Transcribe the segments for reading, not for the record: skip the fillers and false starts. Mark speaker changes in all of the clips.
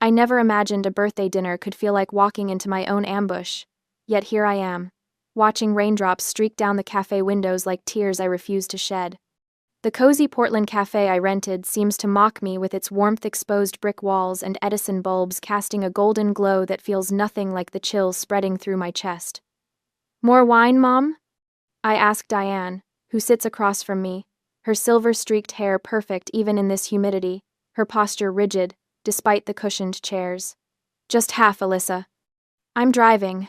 Speaker 1: I never imagined a birthday dinner could feel like walking into my own ambush. Yet here I am, watching raindrops streak down the cafe windows like tears I refuse to shed. The cozy Portland cafe I rented seems to mock me with its warmth-exposed brick walls and Edison bulbs casting a golden glow that feels nothing like the chill spreading through my chest. "More wine, Mom?" I ask Diane, who sits across from me, her silver-streaked hair perfect even in this humidity, her posture rigid, despite the cushioned chairs. "Just half, Alyssa. I'm driving."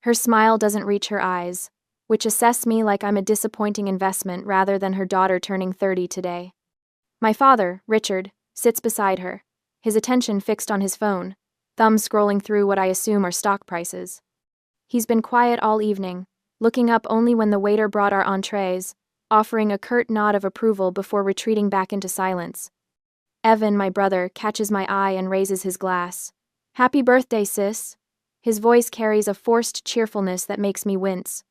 Speaker 1: Her smile doesn't reach her eyes, which assess me like I'm a disappointing investment rather than her daughter turning 30 today. My father, Richard, sits beside her, his attention fixed on his phone, thumb scrolling through what I assume are stock prices. He's been quiet all evening, looking up only when the waiter brought our entrees, offering a curt nod of approval before retreating back into silence. Evan, my brother, catches my eye and raises his glass. "Happy birthday, sis." His voice carries a forced cheerfulness that makes me wince.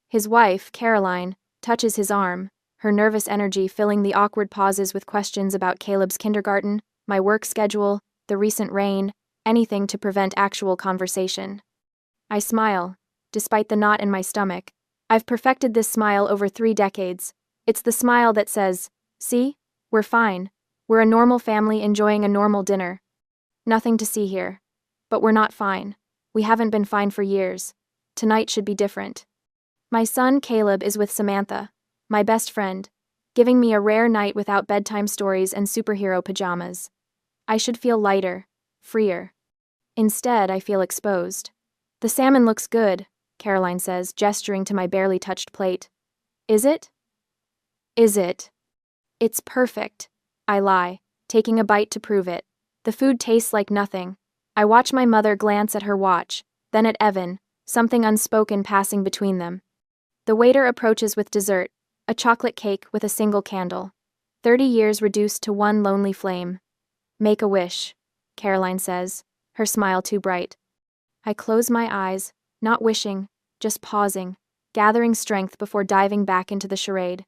Speaker 1: His wife, Caroline, touches his arm, her nervous energy filling the awkward pauses with questions about Caleb's kindergarten, my work schedule, the recent rain, anything to prevent actual conversation. I smile, despite the knot in my stomach. I've perfected this smile over 3 decades. It's the smile that says, "See, we're fine. We're a normal family enjoying a normal dinner. Nothing to see here. But we're not fine. We haven't been fine for years. Tonight should be different." My son Caleb is with Samantha, my best friend, giving me a rare night without bedtime stories and superhero pajamas. I should feel lighter, freer. Instead, I feel exposed. "The salmon looks good," Caroline says, gesturing to my barely touched plate. "Is it?" "Is it?" "It's perfect," I lie, taking a bite to prove it. The food tastes like nothing. I watch my mother glance at her watch, then at Evan, something unspoken passing between them. The waiter approaches with dessert, a chocolate cake with a single candle. 30 years reduced to one lonely flame. "Make a wish," Caroline says, her smile too bright. I close my eyes, not wishing, just pausing, gathering strength before diving back into the charade.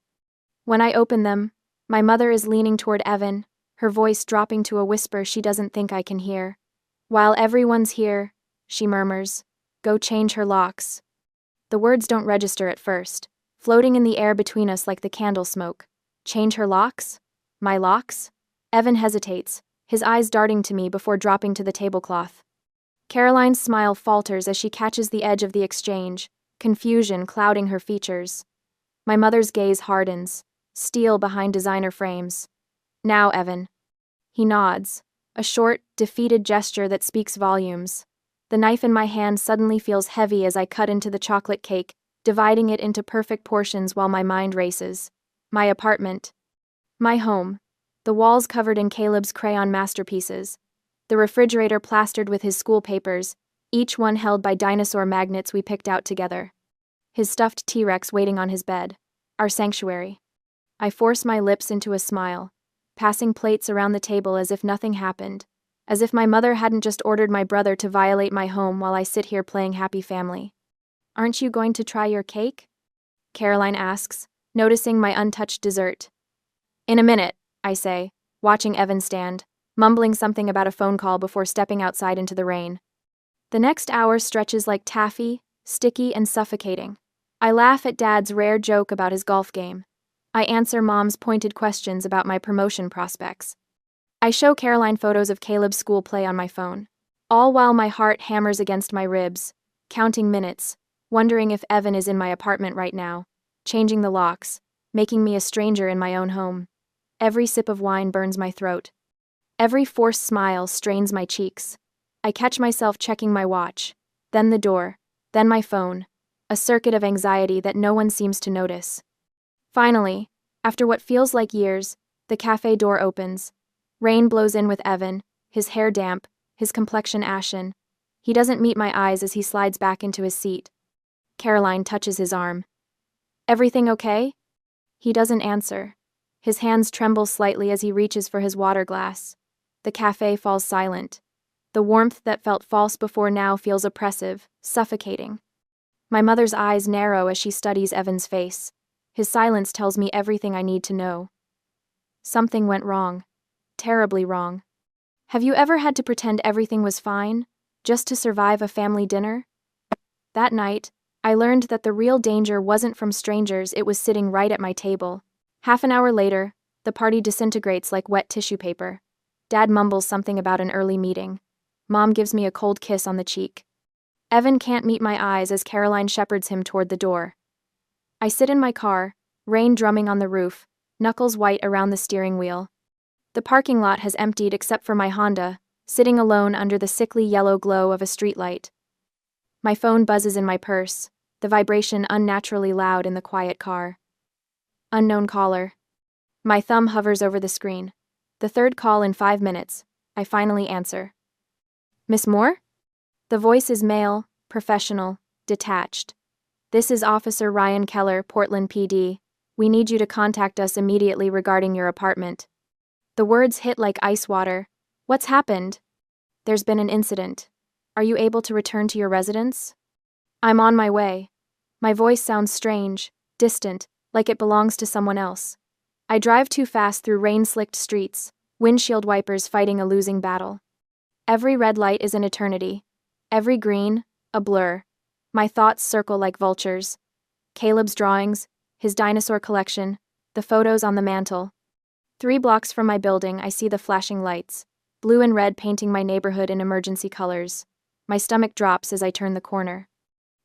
Speaker 1: When I open them, my mother is leaning toward Evan, her voice dropping to a whisper she doesn't think I can hear. "While everyone's here," she murmurs, "go change her locks." The words don't register at first, floating in the air between us like the candle smoke. Change her locks? My locks? Evan hesitates, his eyes darting to me before dropping to the tablecloth. Caroline's smile falters as she catches the edge of the exchange, confusion clouding her features. My mother's gaze hardens, steel behind designer frames. "Now, Evan." He nods, a short, defeated gesture that speaks volumes. The knife in my hand suddenly feels heavy as I cut into the chocolate cake, dividing it into perfect portions while my mind races. My apartment. My home. The walls covered in Caleb's crayon masterpieces. The refrigerator plastered with his school papers, each one held by dinosaur magnets we picked out together. His stuffed T-Rex waiting on his bed. Our sanctuary. I force my lips into a smile, passing plates around the table as if nothing happened. As if my mother hadn't just ordered my brother to violate my home while I sit here playing happy family. "Aren't you going to try your cake?" Caroline asks, noticing my untouched dessert. "In a minute," I say, watching Evan stand, mumbling something about a phone call before stepping outside into the rain. The next hour stretches like taffy, sticky and suffocating. I laugh at Dad's rare joke about his golf game. I answer Mom's pointed questions about my promotion prospects. I show Caroline photos of Caleb's school play on my phone, all while my heart hammers against my ribs, counting minutes, wondering if Evan is in my apartment right now, changing the locks, making me a stranger in my own home. Every sip of wine burns my throat. Every forced smile strains my cheeks. I catch myself checking my watch, then the door, then my phone, a circuit of anxiety that no one seems to notice. Finally, after what feels like years, the cafe door opens. Rain blows in with Evan, his hair damp, his complexion ashen. He doesn't meet my eyes as he slides back into his seat. Caroline touches his arm. "Everything okay?" He doesn't answer. His hands tremble slightly as he reaches for his water glass. The cafe falls silent. The warmth that felt false before now feels oppressive, suffocating. My mother's eyes narrow as she studies Evan's face. His silence tells me everything I need to know. Something went wrong. Terribly wrong. Have you ever had to pretend everything was fine, just to survive a family dinner? That night, I learned that the real danger wasn't from strangers, it was sitting right at my table. Half an hour later, the party disintegrates like wet tissue paper. Dad mumbles something about an early meeting. Mom gives me a cold kiss on the cheek. Evan can't meet my eyes as Caroline shepherds him toward the door. I sit in my car, rain drumming on the roof, knuckles white around the steering wheel. The parking lot has emptied except for my Honda, sitting alone under the sickly yellow glow of a streetlight. My phone buzzes in my purse, the vibration unnaturally loud in the quiet car. Unknown caller. My thumb hovers over the screen. The third call in 5 minutes. I finally answer. Miss Moore? The voice is male, professional, detached. This is Officer Ryan Keller, Portland PD. We need you to contact us immediately regarding your apartment. The words hit like ice water. What's happened? There's been an incident. Are you able to return to your residence? I'm on my way. My voice sounds strange, distant, like it belongs to someone else. I drive too fast through rain-slicked streets, windshield wipers fighting a losing battle. Every red light is an eternity. Every green, a blur. My thoughts circle like vultures. Caleb's drawings, his dinosaur collection, the photos on the mantle. 3 blocks from my building, I see the flashing lights, blue and red painting my neighborhood in emergency colors. My stomach drops as I turn the corner.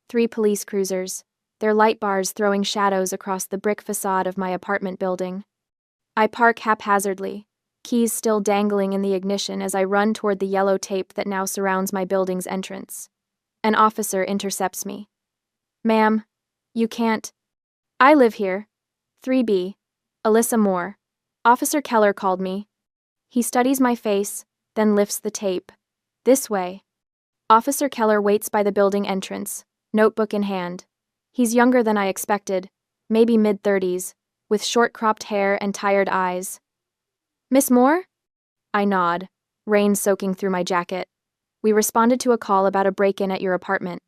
Speaker 1: 3 police cruisers, their light bars throwing shadows across the brick facade of my apartment building. I park haphazardly, keys still dangling in the ignition as I run toward the yellow tape that now surrounds my building's entrance. An officer intercepts me. Ma'am, you can't. I live here. 3B. Alyssa Moore. Officer Keller called me. He studies my face, then lifts the tape. This way. Officer Keller waits by the building entrance, notebook in hand. He's younger than I expected, maybe mid-30s, with short cropped hair and tired eyes. Miss Moore? I nod, rain soaking through my jacket. We responded to a call about a break-in at your apartment.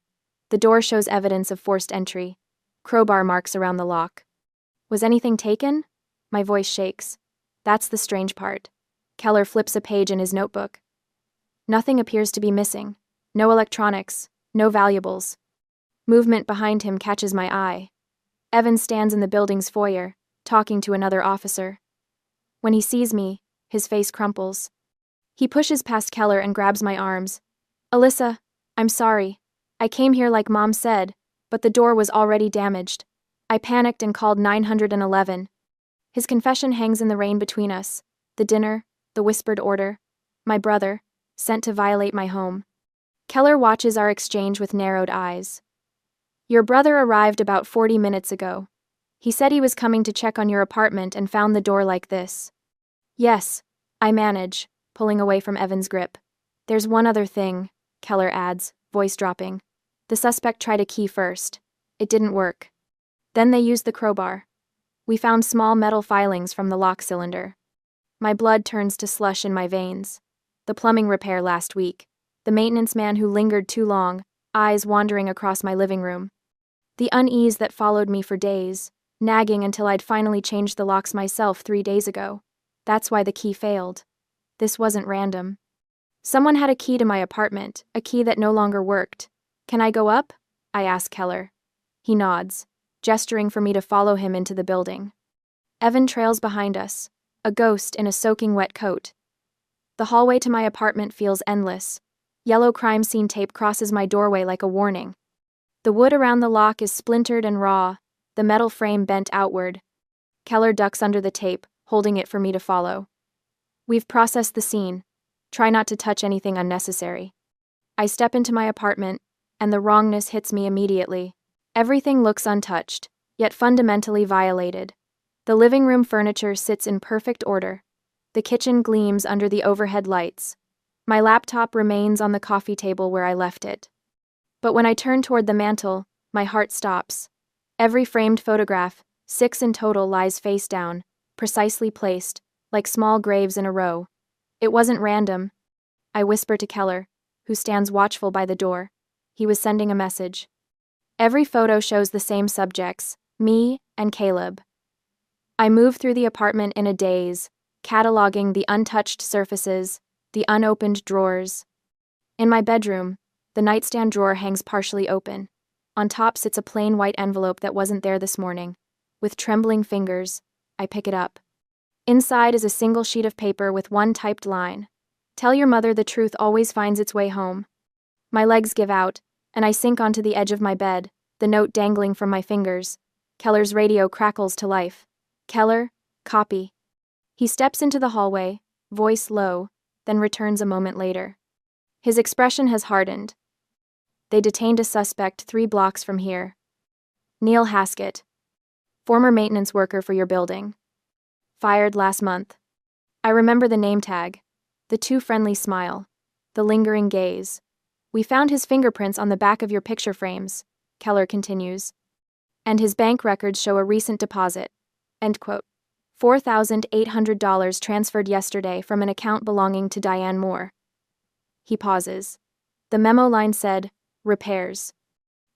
Speaker 1: The door shows evidence of forced entry. Crowbar marks around the lock. Was anything taken? My voice shakes. That's the strange part. Keller flips a page in his notebook. Nothing appears to be missing. No electronics, no valuables. Movement behind him catches my eye. Evan stands in the building's foyer, talking to another officer. When he sees me, his face crumples. He pushes past Keller and grabs my arms. Alyssa, I'm sorry. I came here like Mom said, but the door was already damaged. I panicked and called 911. His confession hangs in the rain between us. The dinner, the whispered order. My brother, sent to violate my home. Keller watches our exchange with narrowed eyes. Your brother arrived about 40 minutes ago. He said he was coming to check on your apartment and found the door like this. Yes, I manage, pulling away from Evan's grip. There's one other thing, Keller adds, voice dropping. The suspect tried a key first. It didn't work. Then they used the crowbar. We found small metal filings from the lock cylinder. My blood turns to slush in my veins. The plumbing repair last week. The maintenance man who lingered too long, eyes wandering across my living room. The unease that followed me for days, nagging until I'd finally changed the locks myself 3 days ago. That's why the key failed. This wasn't random. Someone had a key to my apartment, a key that no longer worked. Can I go up? I ask Keller. He nods, gesturing for me to follow him into the building. Evan trails behind us, a ghost in a soaking wet coat. The hallway to my apartment feels endless. Yellow crime scene tape crosses my doorway like a warning. The wood around the lock is splintered and raw, the metal frame bent outward. Keller ducks under the tape, holding it for me to follow. We've processed the scene. Try not to touch anything unnecessary. I step into my apartment, and the wrongness hits me immediately. Everything looks untouched, yet fundamentally violated. The living room furniture sits in perfect order. The kitchen gleams under the overhead lights. My laptop remains on the coffee table where I left it. But when I turn toward the mantel, my heart stops. Every framed photograph, 6 in total, lies face down, precisely placed, like small graves in a row. It wasn't random. I whisper to Keller, who stands watchful by the door. He was sending a message. Every photo shows the same subjects, me and Caleb. I move through the apartment in a daze, cataloging the untouched surfaces, the unopened drawers. In my bedroom, the nightstand drawer hangs partially open. On top sits a plain white envelope that wasn't there this morning. With trembling fingers, I pick it up. Inside is a single sheet of paper with one typed line. Tell your mother the truth always finds its way home. My legs give out, and I sink onto the edge of my bed, the note dangling from my fingers. Keller's radio crackles to life. Keller, copy. He steps into the hallway, voice low, then returns a moment later. His expression has hardened. They detained a suspect 3 blocks from here. Neil Haskett, former maintenance worker for your building. Fired last month. I remember the name tag, the too friendly smile, the lingering gaze. We found his fingerprints on the back of your picture frames, Keller continues. And his bank records show a recent deposit. End quote. $4,800 transferred yesterday from an account belonging to Diane Moore. He pauses. The memo line said, repairs.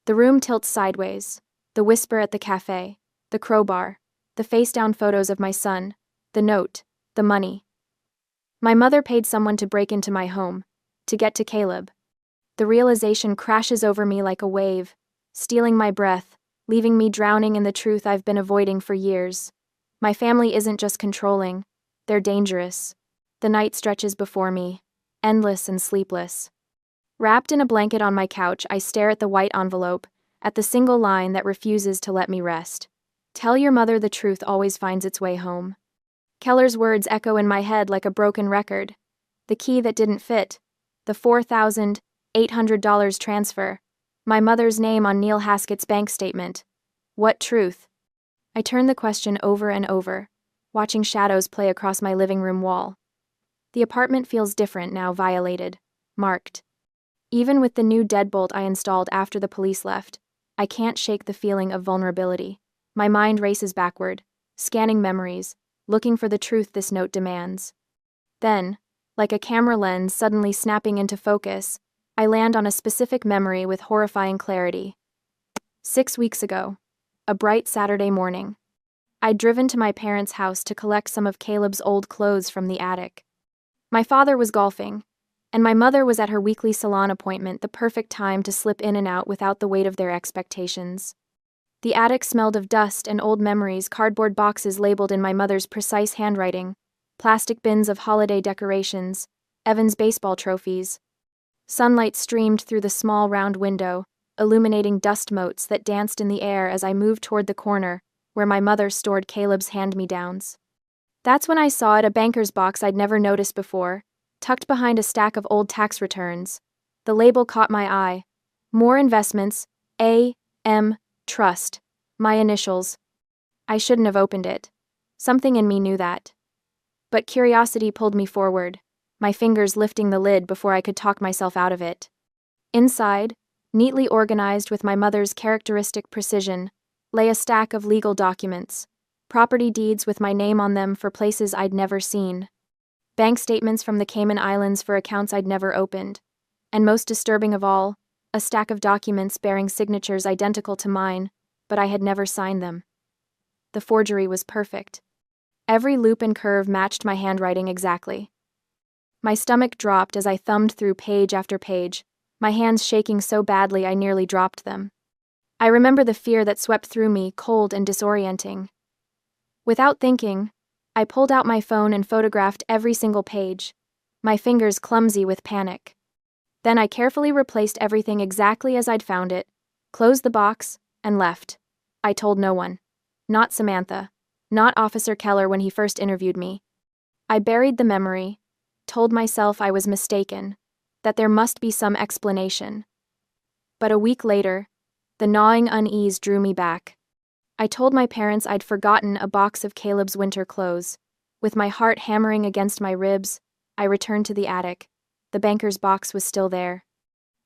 Speaker 1: The room tilts sideways. The whisper at the cafe, the crowbar, the face-down photos of my son, the note, the money. My mother paid someone to break into my home, to get to Caleb. The realization crashes over me like a wave, stealing my breath, leaving me drowning in the truth I've been avoiding for years. My family isn't just controlling, they're dangerous. The night stretches before me, endless and sleepless. Wrapped in a blanket on my couch, I stare at the white envelope, at the single line that refuses to let me rest. Tell your mother the truth always finds its way home. Keller's words echo in my head like a broken record. The key that didn't fit. The $4,800 transfer. My mother's name on Neil Haskett's bank statement. What truth? I turn the question over and over, watching shadows play across my living room wall. The apartment feels different now, violated, marked. Even with the new deadbolt I installed after the police left, I can't shake the feeling of vulnerability. My mind races backward, scanning memories, looking for the truth this note demands. Then, like a camera lens suddenly snapping into focus, I land on a specific memory with horrifying clarity. 6 weeks ago, a bright Saturday morning, I'd driven to my parents' house to collect some of Caleb's old clothes from the attic. My father was golfing, and my mother was at her weekly salon appointment, the perfect time to slip in and out without the weight of their expectations. The attic smelled of dust and old memories, cardboard boxes labeled in my mother's precise handwriting, plastic bins of holiday decorations, Evan's baseball trophies. Sunlight streamed through the small round window, illuminating dust motes that danced in the air as I moved toward the corner, where my mother stored Caleb's hand-me-downs. That's when I saw it, a banker's box I'd never noticed before, tucked behind a stack of old tax returns. The label caught my eye. More investments, A.M. Trust. My initials. I shouldn't have opened it. Something in me knew that. But curiosity pulled me forward, my fingers lifting the lid before I could talk myself out of it. Inside, neatly organized with my mother's characteristic precision, lay a stack of legal documents, property deeds with my name on them for places I'd never seen, bank statements from the Cayman Islands for accounts I'd never opened, and most disturbing of all, a stack of documents bearing signatures identical to mine, but I had never signed them. The forgery was perfect. Every loop and curve matched my handwriting exactly. My stomach dropped as I thumbed through page after page, my hands shaking so badly I nearly dropped them. I remember the fear that swept through me, cold and disorienting. Without thinking, I pulled out my phone and photographed every single page, my fingers clumsy with panic. Then I carefully replaced everything exactly as I'd found it, closed the box, and left. I told no one. Not Samantha. Not Officer Keller when he first interviewed me. I buried the memory, told myself I was mistaken, that there must be some explanation. But a week later, the gnawing unease drew me back. I told my parents I'd forgotten a box of Caleb's winter clothes. With my heart hammering against my ribs, I returned to the attic. The banker's box was still there.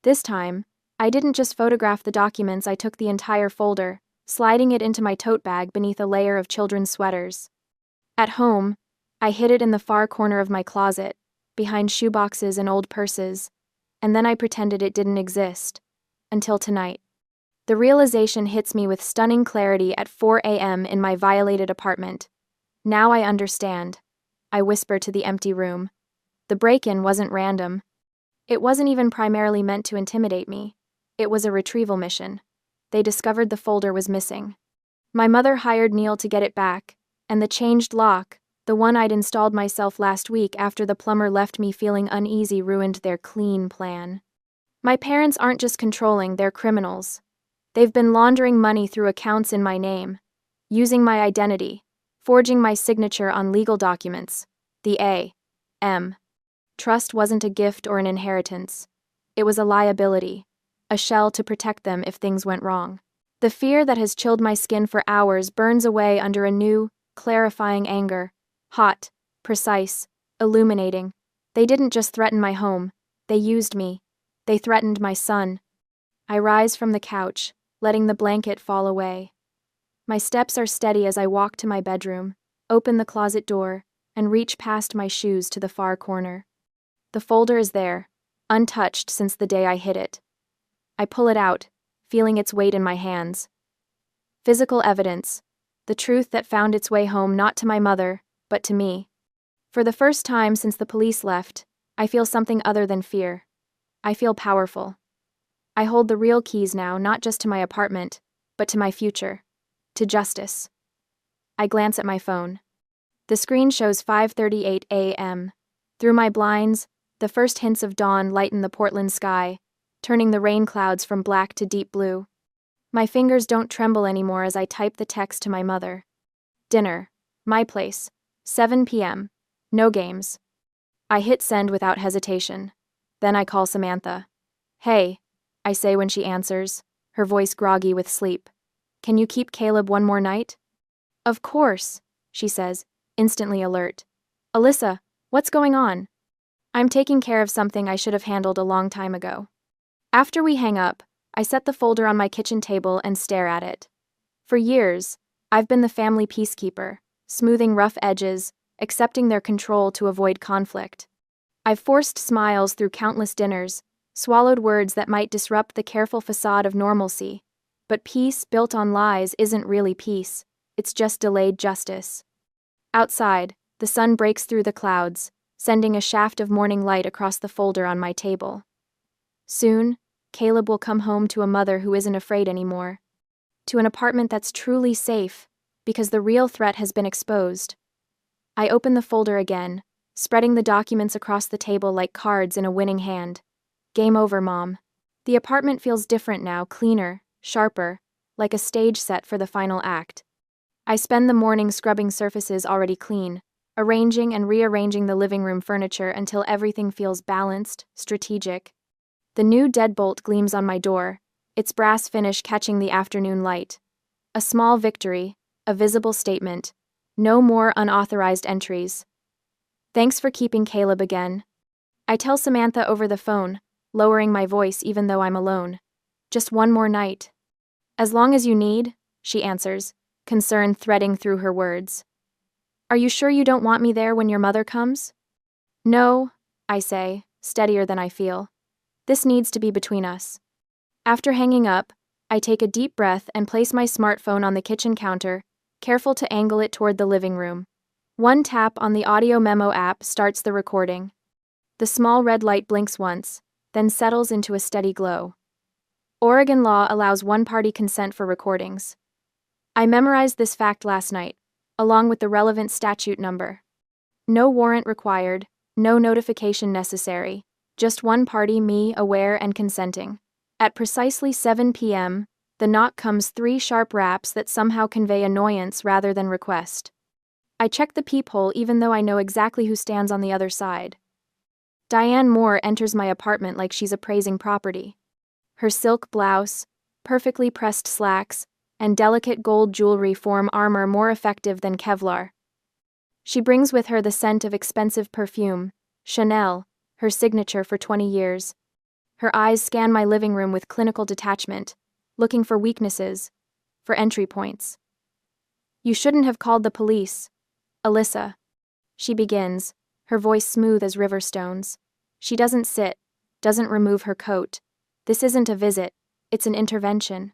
Speaker 1: This time, I didn't just photograph the documents, I took the entire folder, sliding it into my tote bag beneath a layer of children's sweaters. At home, I hid it in the far corner of my closet, behind shoeboxes and old purses, and then I pretended it didn't exist. Until tonight. The realization hits me with stunning clarity at 4 a.m. in my violated apartment. Now I understand. I whisper to the empty room. The break-in wasn't random. It wasn't even primarily meant to intimidate me. It was a retrieval mission. They discovered the folder was missing. My mother hired Neil to get it back, and the changed lock, the one I'd installed myself last week after the plumber left me feeling uneasy, ruined their clean plan. My parents aren't just controlling, they're criminals. They've been laundering money through accounts in my name, using my identity, forging my signature on legal documents. The A.M. Trust wasn't a gift or an inheritance. It was a liability, a shell to protect them if things went wrong. The fear that has chilled my skin for hours burns away under a new, clarifying anger. Hot, precise, illuminating. They didn't just threaten my home. They used me. They threatened my son. I rise from the couch, letting the blanket fall away. My steps are steady as I walk to my bedroom, open the closet door, and reach past my shoes to the far corner. The folder is there, untouched since the day I hid it. I pull it out, feeling its weight in my hands. Physical evidence, the truth that found its way home not to my mother, but to me. For the first time since the police left, I feel something other than fear. I feel powerful. I hold the real keys now, not just to my apartment, but to my future. To justice. I glance at my phone. The screen shows 5:38 a.m. Through my blinds, the first hints of dawn lighten the Portland sky, turning the rain clouds from black to deep blue. My fingers don't tremble anymore as I type the text to my mother. Dinner. My place. 7 p.m. No games. I hit send without hesitation. Then I call Samantha. Hey, I say when she answers, her voice groggy with sleep. Can you keep Caleb one more night? Of course, she says, instantly alert. Alyssa, what's going on? I'm taking care of something I should have handled a long time ago. After we hang up, I set the folder on my kitchen table and stare at it. For years, I've been the family peacekeeper, smoothing rough edges, accepting their control to avoid conflict. I've forced smiles through countless dinners, swallowed words that might disrupt the careful facade of normalcy. But peace built on lies isn't really peace, it's just delayed justice. Outside, the sun breaks through the clouds, sending a shaft of morning light across the folder on my table. Soon, Caleb will come home to a mother who isn't afraid anymore. To an apartment that's truly safe, because the real threat has been exposed. I open the folder again, spreading the documents across the table like cards in a winning hand. Game over, Mom. The apartment feels different now, cleaner, sharper, like a stage set for the final act. I spend the morning scrubbing surfaces already clean, arranging and rearranging the living room furniture until everything feels balanced, strategic. The new deadbolt gleams on my door, its brass finish catching the afternoon light. A small victory, a visible statement. No more unauthorized entries. Thanks for keeping Caleb again. I tell Samantha over the phone, lowering my voice even though I'm alone. Just one more night. As long as you need, she answers, concern threading through her words. Are you sure you don't want me there when your mother comes? No, I say, steadier than I feel. This needs to be between us. After hanging up, I take a deep breath and place my smartphone on the kitchen counter, careful to angle it toward the living room. One tap on the audio memo app starts the recording. The small red light blinks once, then settles into a steady glow. Oregon law allows one-party consent for recordings. I memorized this fact last night, along with the relevant statute number. No warrant required, no notification necessary, just one party, me, aware and consenting. At precisely 7 p.m., the knock comes 3 sharp raps that somehow convey annoyance rather than request. I check the peephole even though I know exactly who stands on the other side. Diane Moore enters my apartment like she's appraising property. Her silk blouse, perfectly pressed slacks, and delicate gold jewelry form armor more effective than Kevlar. She brings with her the scent of expensive perfume, Chanel, her signature for 20 years. Her eyes scan my living room with clinical detachment, looking for weaknesses, for entry points. You shouldn't have called the police, Alyssa. She begins, her voice smooth as river stones. She doesn't sit, doesn't remove her coat. This isn't a visit, it's an intervention.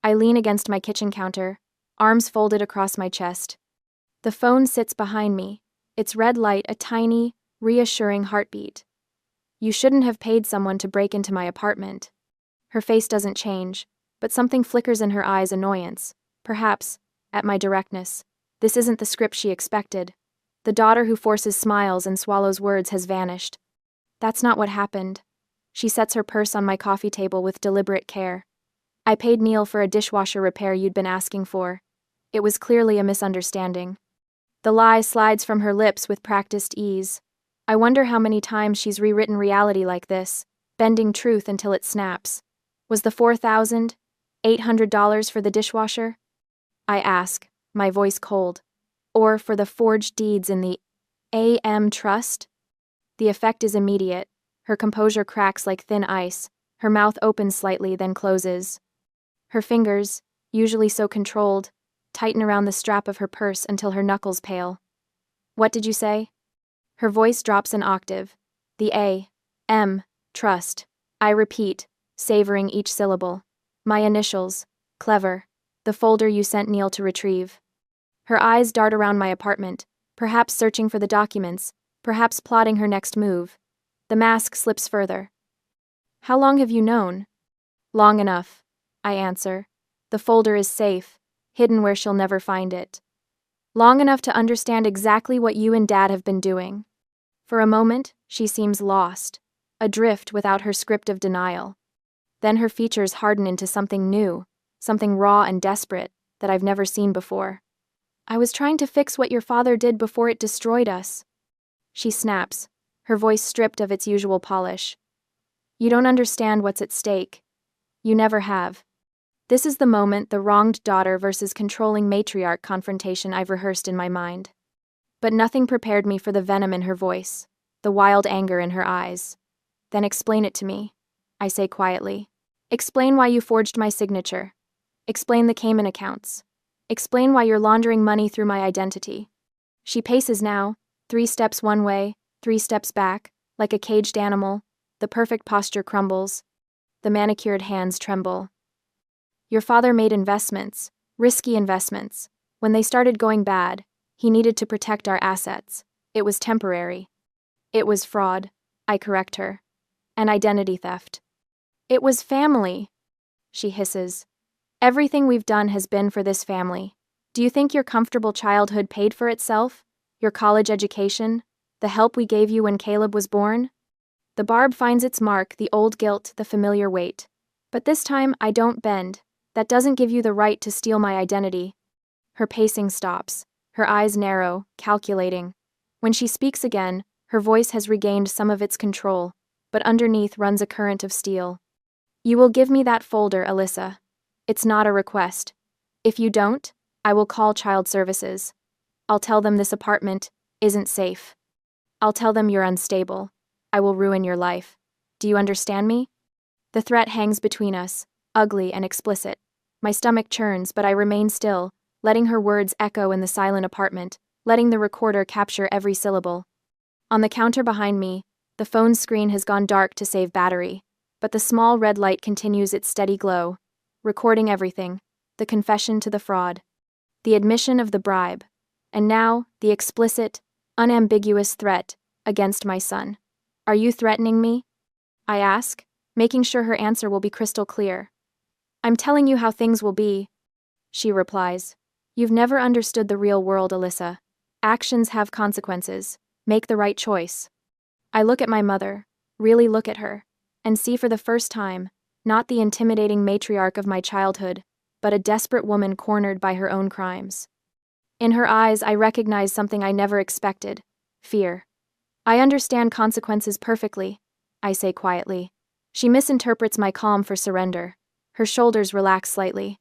Speaker 1: I lean against my kitchen counter, arms folded across my chest. The phone sits behind me, its red light a tiny, reassuring heartbeat. You shouldn't have paid someone to break into my apartment. Her face doesn't change, but something flickers in her eyes, annoyance, perhaps, at my directness. This isn't the script she expected. The daughter who forces smiles and swallows words has vanished. That's not what happened. She sets her purse on my coffee table with deliberate care. I paid Neil for a dishwasher repair you'd been asking for. It was clearly a misunderstanding. The lie slides from her lips with practiced ease. I wonder how many times she's rewritten reality like this, bending truth until it snaps. Was the $4,800 for the dishwasher? I ask, my voice cold. Or for the forged deeds in the AM Trust? The effect is immediate. Her composure cracks like thin ice. Her mouth opens slightly, then closes. Her fingers, usually so controlled, tighten around the strap of her purse until her knuckles pale. What did you say? Her voice drops an octave. The A.M. Trust. I repeat, savoring each syllable. My initials. Clever. The folder you sent Neil to retrieve. Her eyes dart around my apartment, perhaps searching for the documents, perhaps plotting her next move. The mask slips further. How long have you known? Long enough, I answer. The folder is safe, hidden where she'll never find it. Long enough to understand exactly what you and Dad have been doing. For a moment, she seems lost, adrift without her script of denial. Then her features harden into something new, something raw and desperate that I've never seen before. I was trying to fix what your father did before it destroyed us. She snaps, her voice stripped of its usual polish. You don't understand what's at stake. You never have. This is the moment, the wronged daughter versus controlling matriarch confrontation I've rehearsed in my mind. But nothing prepared me for the venom in her voice, the wild anger in her eyes. Then explain it to me, I say quietly. Explain why you forged my signature. Explain the Cayman accounts. Explain why you're laundering money through my identity. She paces now, 3 steps one way, 3 steps back, like a caged animal. The perfect posture crumbles. The manicured hands tremble. Your father made investments, risky investments. When they started going bad, he needed to protect our assets. It was temporary. It was fraud, I correct her. And identity theft. It was family, she hisses. Everything we've done has been for this family. Do you think your comfortable childhood paid for itself? Your college education? The help we gave you when Caleb was born? The barb finds its mark, the old guilt, the familiar weight. But this time, I don't bend. That doesn't give you the right to steal my identity. Her pacing stops. Her eyes narrow, calculating. When she speaks again, her voice has regained some of its control, but underneath runs a current of steel. You will give me that folder, Alyssa. It's not a request. If you don't, I will call child services. I'll tell them this apartment isn't safe. I'll tell them you're unstable. I will ruin your life. Do you understand me? The threat hangs between us, ugly and explicit. My stomach churns, but I remain still, letting her words echo in the silent apartment, letting the recorder capture every syllable. On the counter behind me, the phone's screen has gone dark to save battery, but the small red light continues its steady glow, recording everything, the confession to the fraud, the admission of the bribe, and now the explicit, unambiguous threat against my son. Are you threatening me? I ask, making sure her answer will be crystal clear. I'm telling you how things will be, she replies. You've never understood the real world, Alyssa. Actions have consequences. Make the right choice. I look at my mother, really look at her, and see for the first time, not the intimidating matriarch of my childhood, but a desperate woman cornered by her own crimes. In her eyes, I recognize something I never expected: fear. I understand consequences perfectly, I say quietly. She misinterprets my calm for surrender. Her shoulders relax slightly.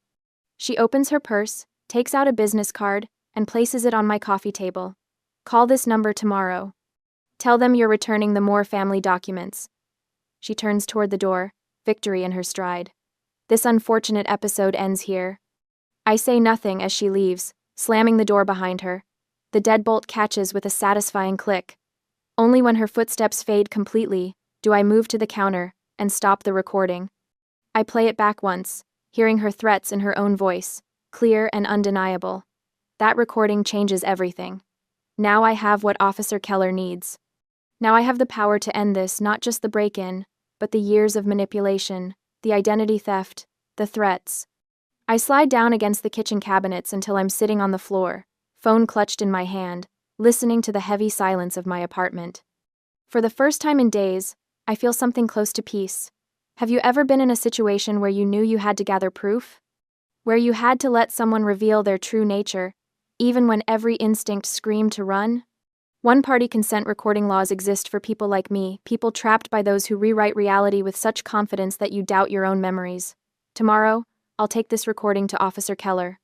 Speaker 1: She opens her purse, takes out a business card, and places it on my coffee table. Call this number tomorrow. Tell them you're returning the Moore family documents. She turns toward the door, victory in her stride. This unfortunate episode ends here. I say nothing as she leaves, slamming the door behind her. The deadbolt catches with a satisfying click. Only when her footsteps fade completely do I move to the counter and stop the recording. I play it back once, hearing her threats in her own voice, clear and undeniable. That recording changes everything. Now I have what Officer Keller needs. Now I have the power to end this, not just the break-in, but the years of manipulation, the identity theft, the threats. I slide down against the kitchen cabinets until I'm sitting on the floor, phone clutched in my hand, listening to the heavy silence of my apartment. For the first time in days, I feel something close to peace. Have you ever been in a situation where you knew you had to gather proof? Where you had to let someone reveal their true nature, even when every instinct screamed to run? One-party consent recording laws exist for people like me, people trapped by those who rewrite reality with such confidence that you doubt your own memories. Tomorrow, I'll take this recording to Officer Keller.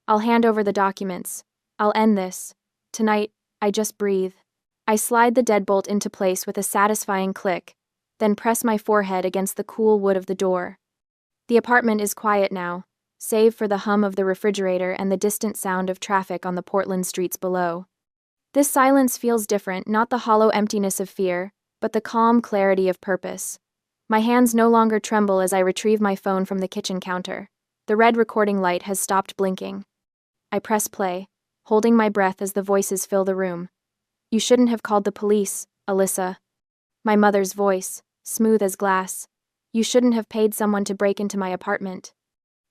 Speaker 1: I'll hand over the documents. I'll end this. Tonight, I just breathe. I slide the deadbolt into place with a satisfying click, then press my forehead against the cool wood of the door. The apartment is quiet now, save for the hum of the refrigerator and the distant sound of traffic on the Portland streets below. This silence feels different, not the hollow emptiness of fear, but the calm clarity of purpose. My hands no longer tremble as I retrieve my phone from the kitchen counter. The red recording light has stopped blinking. I press play, holding my breath as the voices fill the room. You shouldn't have called the police, Alyssa. My mother's voice, smooth as glass. You shouldn't have paid someone to break into my apartment.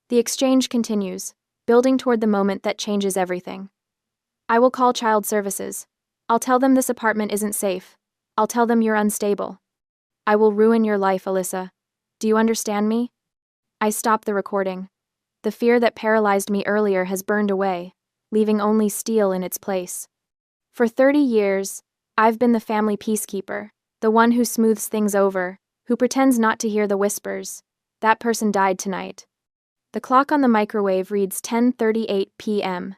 Speaker 1: The exchange continues, building toward the moment that changes everything. I will call child services. I'll tell them this apartment isn't safe. I'll tell them you're unstable. I will ruin your life, Alyssa. Do you understand me? I stop the recording. The fear that paralyzed me earlier has burned away, leaving only steel in its place. For 30 years, I've been the family peacekeeper, the one who smooths things over, who pretends not to hear the whispers. That person died tonight. The clock on the microwave reads 10:38 p.m.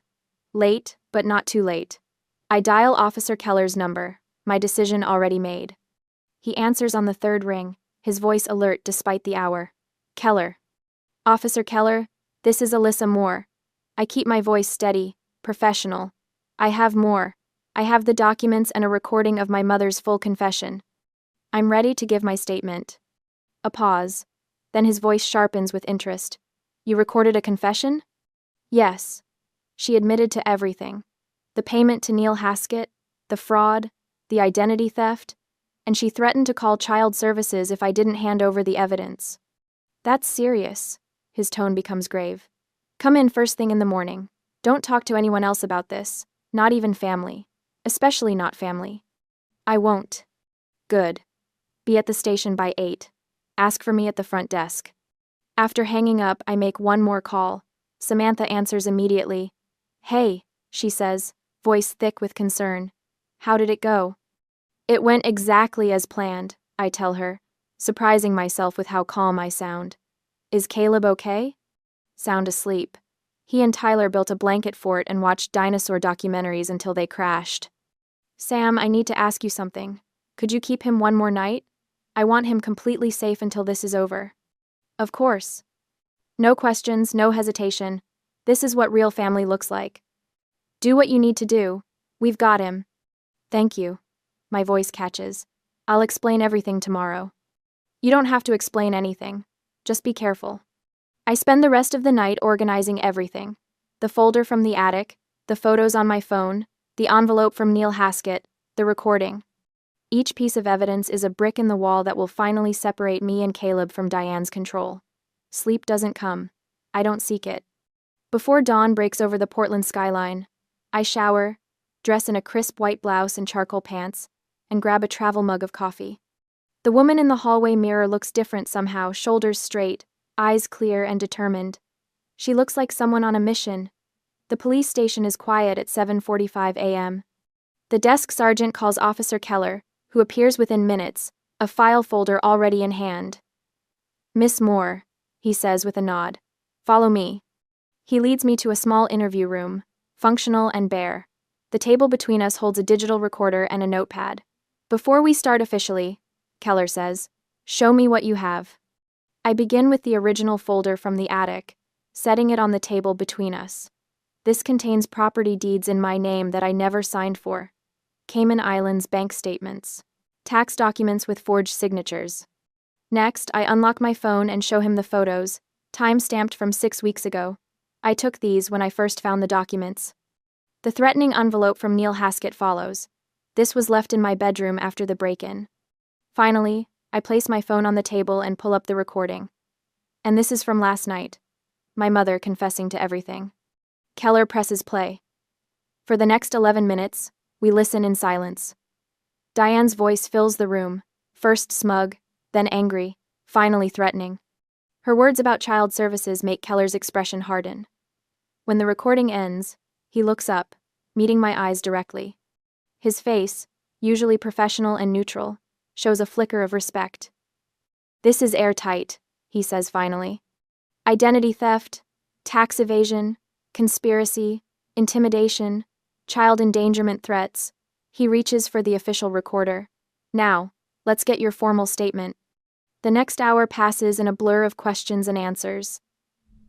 Speaker 1: Late, but not too late. I dial Officer Keller's number, my decision already made. He answers on the third ring, his voice alert despite the hour. Keller. Officer Keller, this is Alyssa Moore. I keep my voice steady, professional. I have more. I have the documents and a recording of my mother's full confession. I'm ready to give my statement. A pause. Then his voice sharpens with interest. You recorded a confession? Yes. She admitted to everything. The payment to Neil Haskett, the fraud, the identity theft, and she threatened to call child services if I didn't hand over the evidence. That's serious. His tone becomes grave. Come in first thing in the morning. Don't talk to anyone else about this, not even family. Especially not family. I won't. Good. Be at the station by 8. Ask for me at the front desk. After hanging up, I make one more call. Samantha answers immediately. Hey, she says, voice thick with concern. How did it go? It went exactly as planned, I tell her, surprising myself with how calm I sound. Is Caleb okay? Sound asleep. He and Tyler built a blanket fort and watched dinosaur documentaries until they crashed. Sam, I need to ask you something. Could you keep him one more night? I want him completely safe until this is over. Of course. No questions, no hesitation. This is what real family looks like. Do what you need to do. We've got him. Thank you. My voice catches. I'll explain everything tomorrow. You don't have to explain anything. Just be careful. I spend the rest of the night organizing everything. The folder from the attic, the photos on my phone, the envelope from Neil Haskett, the recording. Each piece of evidence is a brick in the wall that will finally separate me and Caleb from Diane's control. Sleep doesn't come. I don't seek it. Before dawn breaks over the Portland skyline, I shower, dress in a crisp white blouse and charcoal pants, and grab a travel mug of coffee. The woman in the hallway mirror looks different somehow, shoulders straight, eyes clear and determined. She looks like someone on a mission. The police station is quiet at 7:45 a.m. The desk sergeant calls Officer Keller, who appears within minutes, a file folder already in hand. Miss Moore, he says with a nod. Follow me. He leads me to a small interview room, functional and bare. The table between us holds a digital recorder and a notepad. Before we start officially, Keller says, show me what you have. I begin with the original folder from the attic, setting it on the table between us. This contains property deeds in my name that I never signed for. Cayman Islands bank statements. Tax documents with forged signatures. Next, I unlock my phone and show him the photos, time-stamped from 6 weeks ago. I took these when I first found the documents. The threatening envelope from Neil Haskett follows. This was left in my bedroom after the break-in. Finally, I place my phone on the table and pull up the recording. And this is from last night. My mother confessing to everything. Keller presses play. For the next 11 minutes, we listen in silence. Diane's voice fills the room, first smug, then angry, finally threatening. Her words about child services make Keller's expression harden. When the recording ends, he looks up, meeting my eyes directly. His face, usually professional and neutral, shows a flicker of respect. "This is airtight," he says finally. "Identity theft, tax evasion, conspiracy, intimidation, child endangerment threats." He reaches for the official recorder. "Now, let's get your formal statement." The next hour passes in a blur of questions and answers.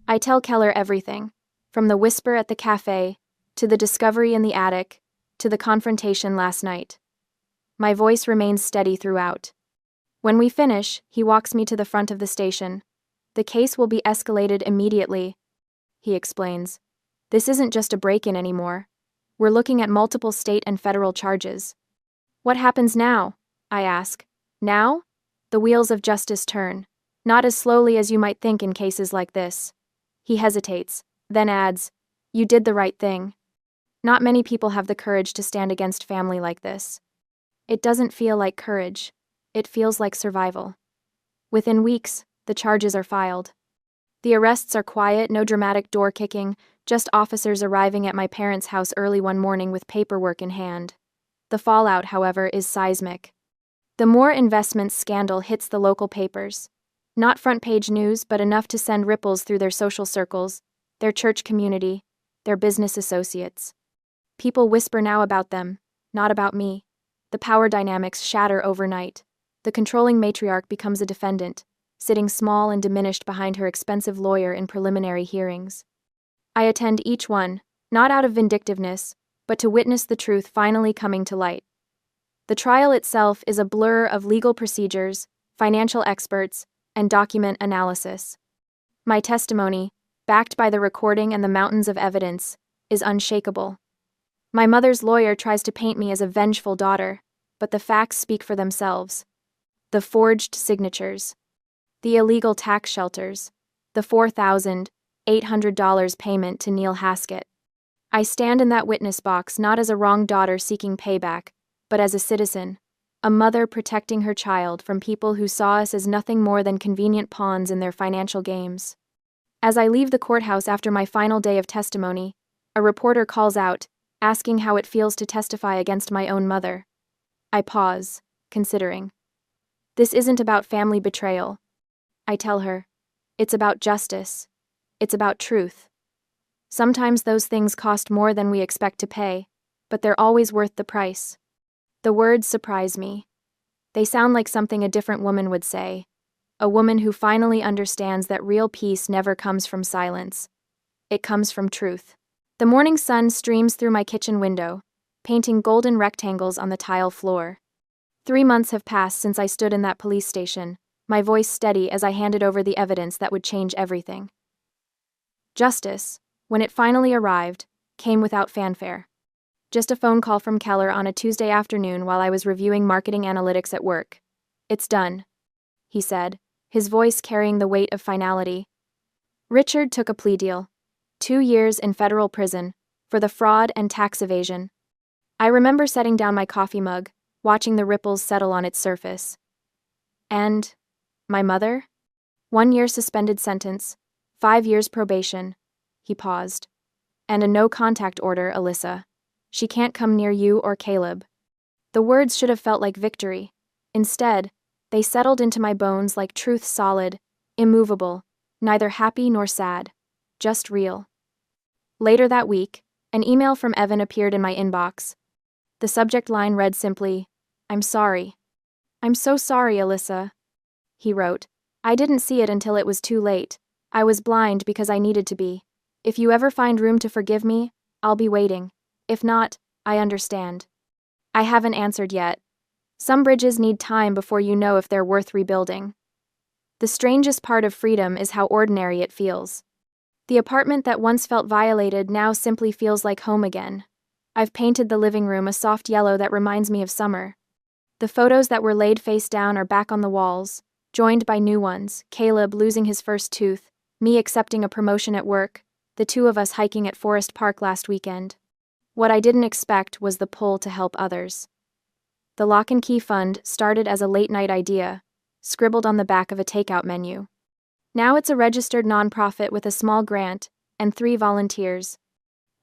Speaker 1: I tell Keller everything, from the whisper at the cafe, to the discovery in the attic, to the confrontation last night. My voice remains steady throughout. When we finish, he walks me to the front of the station. "The case will be escalated immediately," he explains. "This isn't just a break-in anymore. We're looking at multiple state and federal charges." "What happens now?" I ask. "Now?" The wheels of justice turn, not as slowly as you might think in cases like this. He hesitates, then adds, "You did the right thing." Not many people have the courage to stand against family like this. It doesn't feel like courage. It feels like survival. Within weeks, the charges are filed. The arrests are quiet, no dramatic door kicking, just officers arriving at my parents' house early one morning with paperwork in hand. The fallout, however, is seismic. The Moore Investments scandal hits the local papers. Not front-page news, but enough to send ripples through their social circles, their church community, their business associates. People whisper now about them, not about me. The power dynamics shatter overnight. The controlling matriarch becomes a defendant, sitting small and diminished behind her expensive lawyer in preliminary hearings. I attend each one, not out of vindictiveness, but to witness the truth finally coming to light. The trial itself is a blur of legal procedures, financial experts, and document analysis. My testimony, backed by the recording and the mountains of evidence, is unshakable. My mother's lawyer tries to paint me as a vengeful daughter, but the facts speak for themselves. The forged signatures, the illegal tax shelters, the $4,800 payment to Neil Haskett. I stand in that witness box not as a wrong daughter seeking payback, but as a citizen, a mother protecting her child from people who saw us as nothing more than convenient pawns in their financial games. As I leave the courthouse after my final day of testimony, a reporter calls out, asking how it feels to testify against my own mother. I pause, considering. This isn't about family betrayal. I tell her, it's about justice. It's about truth. Sometimes those things cost more than we expect to pay, but they're always worth the price. The words surprise me. They sound like something a different woman would say, a woman who finally understands that real peace never comes from silence. It comes from truth. The morning sun streams through my kitchen window, painting golden rectangles on the tile floor. 3 months have passed since I stood in that police station, my voice steady as I handed over the evidence that would change everything. Justice, when it finally arrived, came without fanfare. Just a phone call from Keller on a Tuesday afternoon while I was reviewing marketing analytics at work. "It's done," he said, his voice carrying the weight of finality. Richard took a plea deal. 2 years in federal prison, for the fraud and tax evasion. I remember setting down my coffee mug, watching the ripples settle on its surface. And my mother? 1 year suspended sentence, 5 years probation. He paused. And a no-contact order, Alyssa. She can't come near you or Caleb. The words should have felt like victory. Instead, they settled into my bones like truth solid, immovable, neither happy nor sad, just real. Later that week, an email from Evan appeared in my inbox. The subject line read simply, "I'm sorry." "I'm so sorry, Alyssa," he wrote. "I didn't see it until it was too late. I was blind because I needed to be. If you ever find room to forgive me, I'll be waiting. If not, I understand. I haven't answered yet. Some bridges need time before you know if they're worth rebuilding." The strangest part of freedom is how ordinary it feels. The apartment that once felt violated now simply feels like home again. I've painted the living room a soft yellow that reminds me of summer. The photos that were laid face down are back on the walls, joined by new ones: Caleb losing his first tooth, me accepting a promotion at work, the two of us hiking at Forest Park last weekend. What I didn't expect was the pull to help others. The Lock and Key Fund started as a late-night idea, scribbled on the back of a takeout menu. Now it's a registered nonprofit with a small grant and 3 volunteers.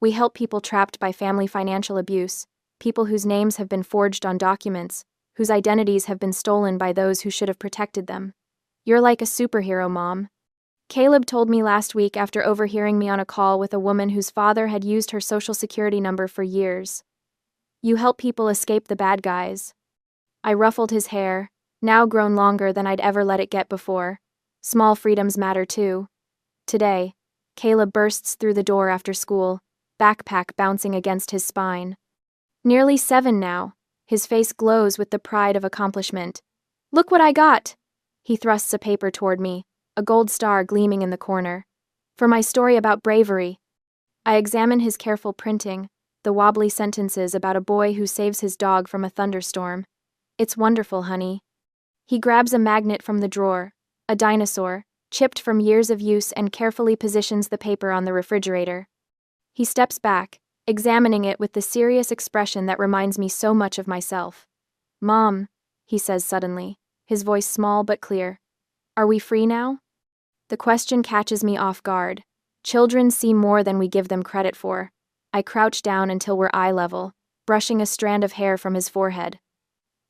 Speaker 1: We help people trapped by family financial abuse, people whose names have been forged on documents, whose identities have been stolen by those who should have protected them. You're like a superhero, Mom. Caleb told me last week after overhearing me on a call with a woman whose father had used her social security number for years. You help people escape the bad guys. I ruffled his hair, now grown longer than I'd ever let it get before. Small freedoms matter too. Today, Caleb bursts through the door after school, backpack bouncing against his spine. Nearly 7 now, his face glows with the pride of accomplishment. Look what I got! He thrusts a paper toward me, a gold star gleaming in the corner. For my story about bravery. I examine his careful printing, the wobbly sentences about a boy who saves his dog from a thunderstorm. It's wonderful, honey. He grabs a magnet from the drawer, a dinosaur, chipped from years of use, and carefully positions the paper on the refrigerator. He steps back, examining it with the serious expression that reminds me so much of myself. Mom, he says suddenly, his voice small but clear. Are we free now? The question catches me off guard. Children see more than we give them credit for. I crouch down until we're eye level, brushing a strand of hair from his forehead.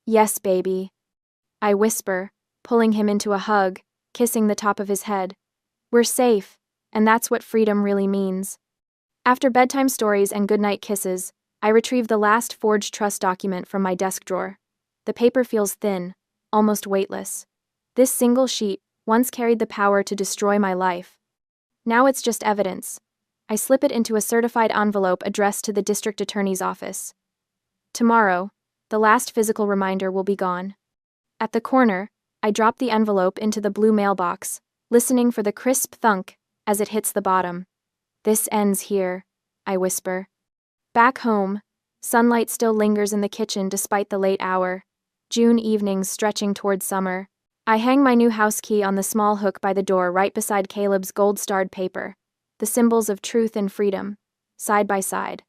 Speaker 1: Yes, baby. I whisper, pulling him into a hug, kissing the top of his head. We're safe, and that's what freedom really means. After bedtime stories and goodnight kisses, I retrieve the last forged trust document from my desk drawer. The paper feels thin, almost weightless. This single sheet once carried the power to destroy my life. Now it's just evidence. I slip it into a certified envelope addressed to the district attorney's office. Tomorrow, the last physical reminder will be gone. At the corner, I drop the envelope into the blue mailbox, listening for the crisp thunk as it hits the bottom. This ends here, I whisper. Back home, sunlight still lingers in the kitchen despite the late hour. June evenings stretching toward summer. I hang my new house key on the small hook by the door right beside Caleb's gold-starred paper, the symbols of truth and freedom, side by side.